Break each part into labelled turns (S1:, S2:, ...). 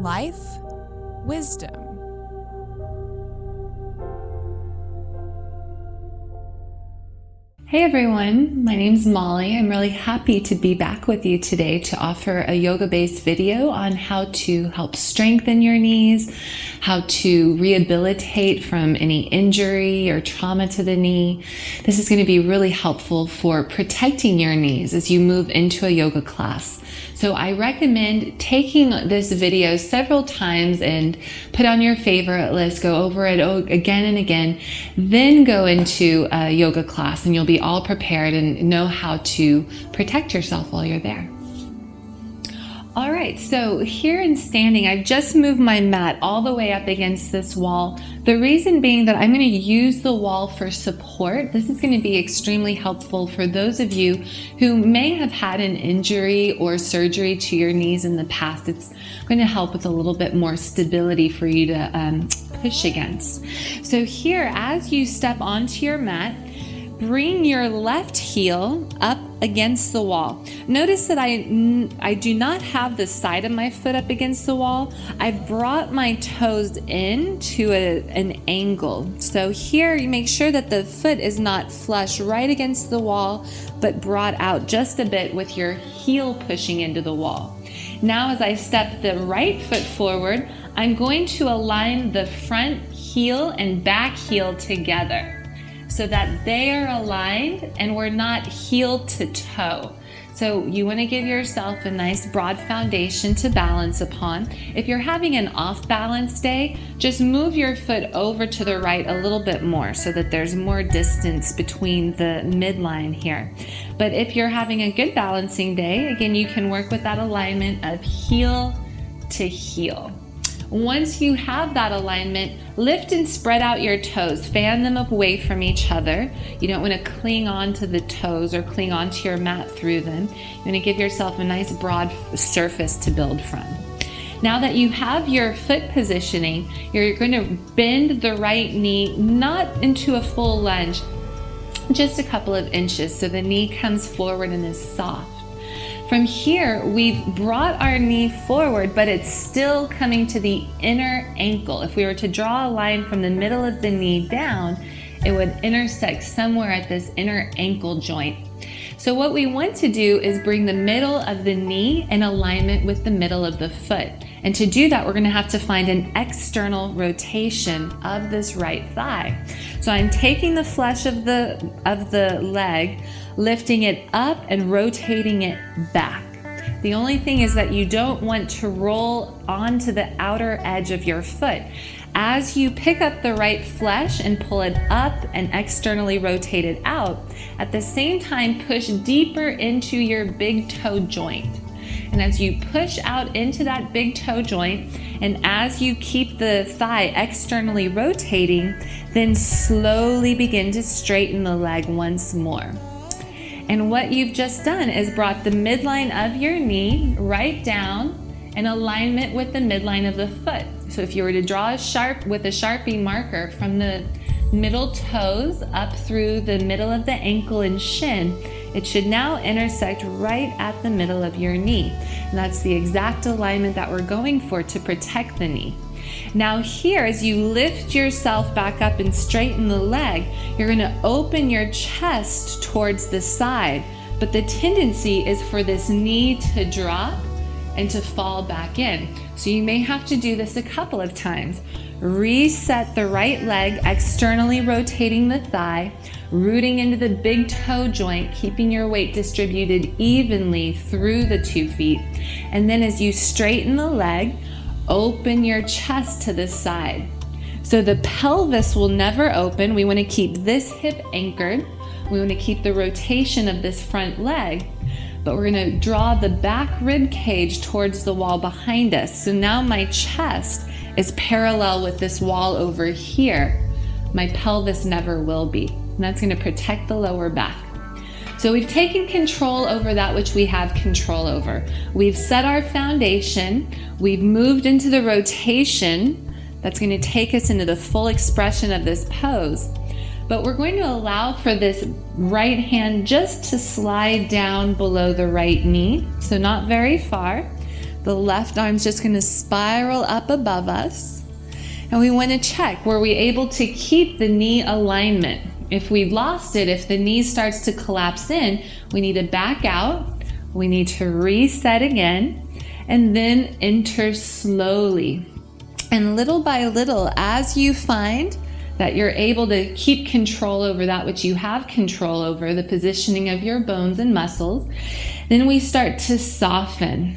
S1: life, wisdom.
S2: Hey everyone, my name's Molly. I'm really happy to be back with you today to offer a yoga-based video on how to help strengthen your knees, how to rehabilitate from any injury or trauma to the knee. This is going to be really helpful for protecting your knees as you move into a yoga class. So I recommend taking this video several times and put on your favorite list, go over it again and again, then go into a yoga class and you'll be all prepared and know how to protect yourself while you're there. All right, so here in standing, I've just moved my mat all the way up against this wall. The reason being that I'm going to use the wall for support. This is going to be extremely helpful for those of you who may have had an injury or surgery to your knees in the past. It's going to help with a little bit more stability for you to push against. So here, as you step onto your mat, bring your left heel up against the wall. Notice that I do not have the side of my foot up against the wall. I've brought my toes in to an angle. So here you make sure that the foot is not flush right against the wall, but brought out just a bit with your heel pushing into the wall. Now as I step the right foot forward, I'm going to align the front heel and back heel together, so that they are aligned and we're not heel to toe. So you want to give yourself a nice broad foundation to balance upon. If you're having an off balance day, just move your foot over to the right a little bit more so that there's more distance between the midline here. But if you're having a good balancing day, again, you can work with that alignment of heel to heel. Once you have that alignment, lift and spread out your toes. Fan them away from each other. You don't want to cling on to the toes or cling onto your mat through them. You want to give yourself a nice broad surface to build from. Now that you have your foot positioning, you're going to bend the right knee, not into a full lunge, just a couple of inches so the knee comes forward and is soft. From here, we've brought our knee forward, but it's still coming to the inner ankle. If we were to draw a line from the middle of the knee down, it would intersect somewhere at this inner ankle joint. So what we want to do is bring the middle of the knee in alignment with the middle of the foot. And to do that, we're going to have to find an external rotation of this right thigh. So I'm taking the flesh of the leg, lifting it up and rotating it back. The only thing is that you don't want to roll onto the outer edge of your foot. As you pick up the right flesh and pull it up and externally rotate it out, at the same time push deeper into your big toe joint. And as you push out into that big toe joint, and as you keep the thigh externally rotating, then slowly begin to straighten the leg once more. And what you've just done is brought the midline of your knee right down in alignment with the midline of the foot. So if you were to draw with a Sharpie marker from the middle toes up through the middle of the ankle and shin, it should now intersect right at the middle of your knee. And that's the exact alignment that we're going for to protect the knee. Now here, as you lift yourself back up and straighten the leg, you're going to open your chest towards the side. But the tendency is for this knee to drop and to fall back in. So you may have to do this a couple of times. Reset the right leg, externally rotating the thigh, rooting into the big toe joint, keeping your weight distributed evenly through the 2 feet. And then as you straighten the leg, open your chest to the side. So the pelvis will never open. We want to keep this hip anchored. We want to keep the rotation of this front leg, but we're going to draw the back rib cage towards the wall behind us. So now my chest is parallel with this wall over here. My pelvis never will be. And that's going to protect the lower back. So we've taken control over that which we have control over. We've set our foundation. We've moved into the rotation that's going to take us into the full expression of this pose. But we're going to allow for this right hand just to slide down below the right knee, so not very far. The left arm's just going to spiral up above us. And we want to check, were we able to keep the knee alignment? If we lost it, if the knee starts to collapse in, we need to back out. We need to reset again and then enter slowly. And little by little, as you find that you're able to keep control over that which you have control over, the positioning of your bones and muscles, then we start to soften.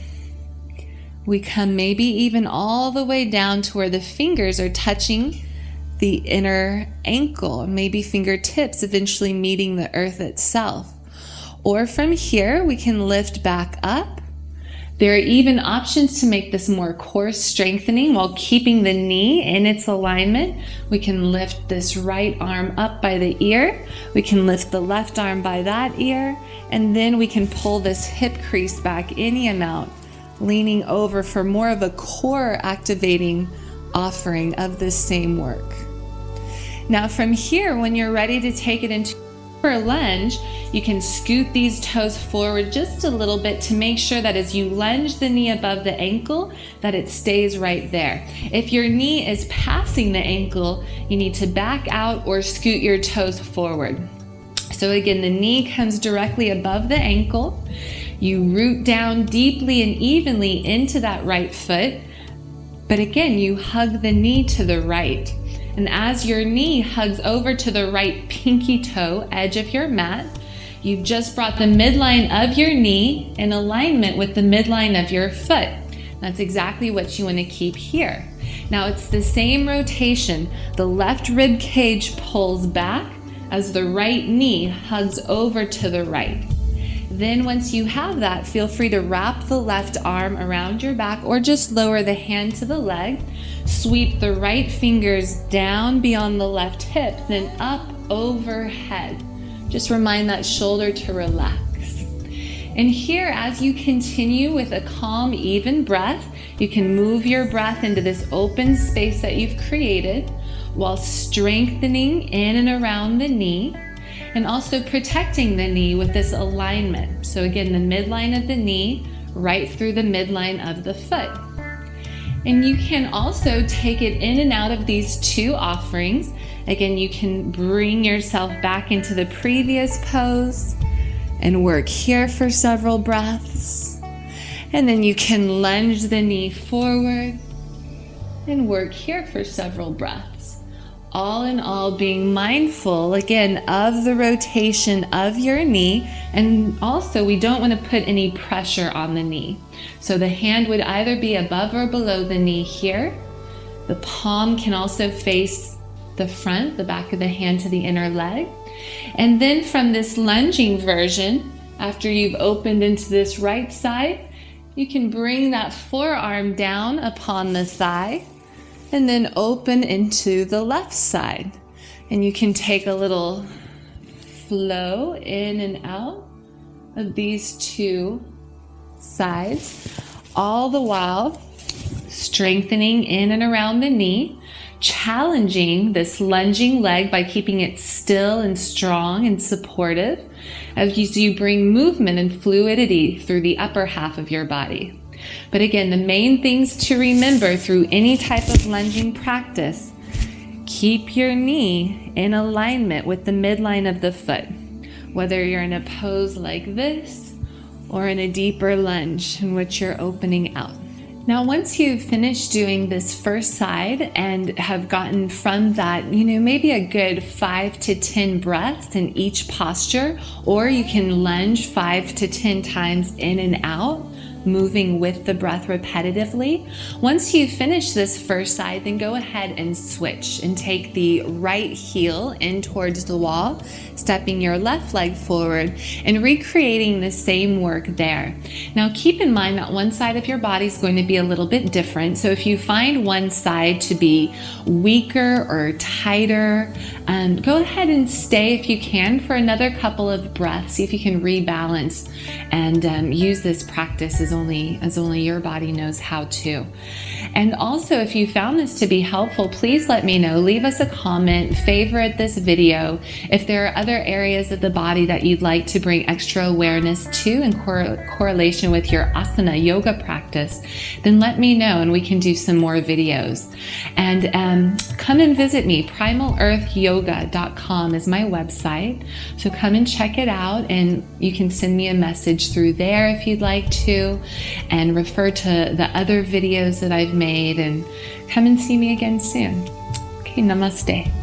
S2: We come maybe even all the way down to where the fingers are touching the inner ankle, maybe fingertips eventually meeting the earth itself. Or from here, we can lift back up. There are even options to make this more core strengthening while keeping the knee in its alignment. We can lift this right arm up by the ear. We can lift the left arm by that ear. And then we can pull this hip crease back any amount, leaning over for more of a core activating offering of this same work. Now from here, when you're ready to take it into a lunge, you can scoot these toes forward just a little bit to make sure that as you lunge the knee above the ankle, that it stays right there. If your knee is passing the ankle, you need to back out or scoot your toes forward. So again, the knee comes directly above the ankle. You root down deeply and evenly into that right foot. But again, you hug the knee to the right. And as your knee hugs over to the right pinky toe edge of your mat, you've just brought the midline of your knee in alignment with the midline of your foot. That's exactly what you want to keep here. Now it's the same rotation. The left rib cage pulls back as the right knee hugs over to the right. Then once you have that, feel free to wrap the left arm around your back or just lower the hand to the leg. Sweep the right fingers down beyond the left hip, then up overhead. Just remind that shoulder to relax. And here, as you continue with a calm, even breath, you can move your breath into this open space that you've created while strengthening in and around the knee, and also protecting the knee with this alignment. So again, the midline of the knee right through the midline of the foot. And you can also take it in and out of these two offerings. Again, you can bring yourself back into the previous pose and work here for several breaths. And then you can lunge the knee forward and work here for several breaths. All in all, being mindful, again, of the rotation of your knee. And also, we don't want to put any pressure on the knee. So the hand would either be above or below the knee here. The palm can also face the front, the back of the hand to the inner leg. And then from this lunging version, after you've opened into this right side, you can bring that forearm down upon the thigh and then open into the left side. And you can take a little flow in and out of these two sides, all the while strengthening in and around the knee, challenging this lunging leg by keeping it still and strong and supportive as you bring movement and fluidity through the upper half of your body. But again, the main things to remember through any type of lunging practice, keep your knee in alignment with the midline of the foot, whether you're in a pose like this or in a deeper lunge in which you're opening out. Now, once you've finished doing this first side and have gotten from that, maybe a good 5 to 10 breaths in each posture, or you can lunge 5 to 10 times in and out, moving with the breath repetitively. Once you finish this first side, then go ahead and switch and take the right heel in towards the wall, stepping your left leg forward and recreating the same work there. Now keep in mind that one side of your body is going to be a little bit different. So if you find one side to be weaker or tighter, go ahead and stay if you can for another couple of breaths. See if you can rebalance and use this practice as only your body knows how to. And also, if you found this to be helpful, please let me know. Leave us a comment, favorite this video. If there are other areas of the body that you'd like to bring extra awareness to in correlation with your asana yoga practice, then let me know and we can do some more videos. And come and visit me. PrimalEarthYoga.com is my website. So come and check it out, and you can send me a message through there if you'd like to, and refer to the other videos that I've made, and come and see me again soon. Okay, namaste.